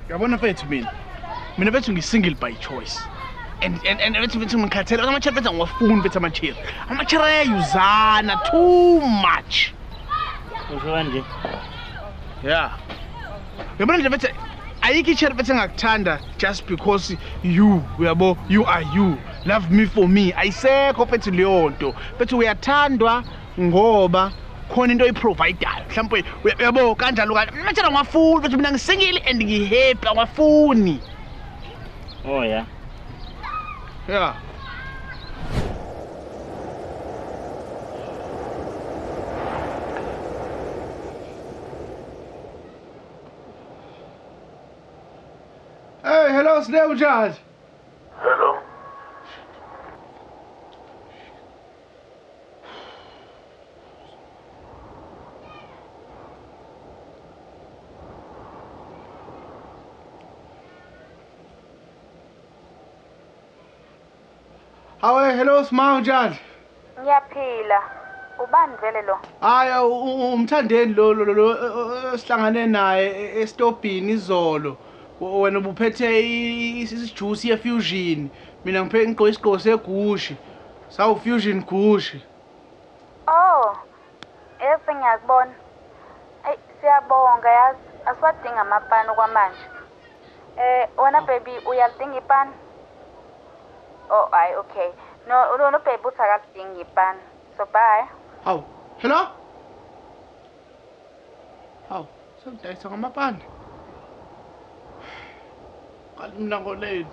Yabona mfethu mina bethu ngi-single by choice. And bethu ngikhathela ama-chair bethu ngiwafuni bethu ama-chair. Ama-chair ayayuzana too much. Usho kanje? Yeah. Yabona nje bethu ayikho i-chair bethu engakuthanda just because you are you. Love me for me. Ayisekho bethu leyo nto. Bethu uyathandwa ngoba khona into oyiprovidayo. Mhlawumbe uyabo kanjalo kanjalo. Ama-chair ngiwafuni bethu mina ngi-single and ngi-happy ngiwafuni. Oh yeah. Yeah. Hey, hello, Snail Judge. Hello. Hello, Smile Judge. Ngiyaphila. Ubani vele lo? Haya umthandeni lo sihlangane naye estobhini izolo. Wena ubuphethe isijuice ye-fusion. Mina ngiphethe ngigqoke isigqoko segushi. Sawu fusion gushi. Oh. Ese ngiyakubona. Ey siyabonga yazi. Asiwadinga amapani kwamanje. Wena baby uyalidinga ipani? Oh, ay okay. No baby uthi akadingi ipani. So bye. Hawu, hello? Hawu, sengidayisa ngamapande. Kanti mina ngoleni.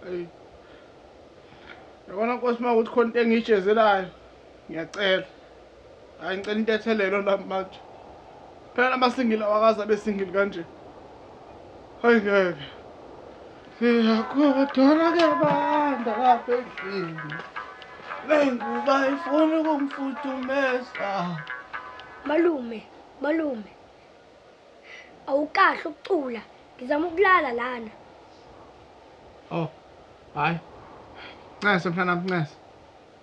Hey. Yabona Nkosi uma ukuthi khona into engiyijezelayo. Ngiyacela. Hayi ngicela intethelelo la manje. Phela amasingile awakaza besingile kanje. Hayi ngeke. Siyakodwa ke banda lapha endlini. Lenguba ifuna ukumfuthumeza. Malume. Awukahle ukucula. Ngizama ukulala lana. Oh. Hayi. Nqese mfana nqese.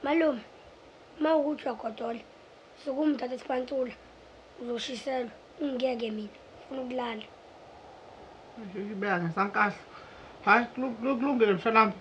Malume. Mawukuthi uyagodola. Sokumthatha isipancula. Uzoshiselwa. Ungeke mina. Ufuna ukulala. Ibeka ngesankahla. Hayi, kulungile mfana.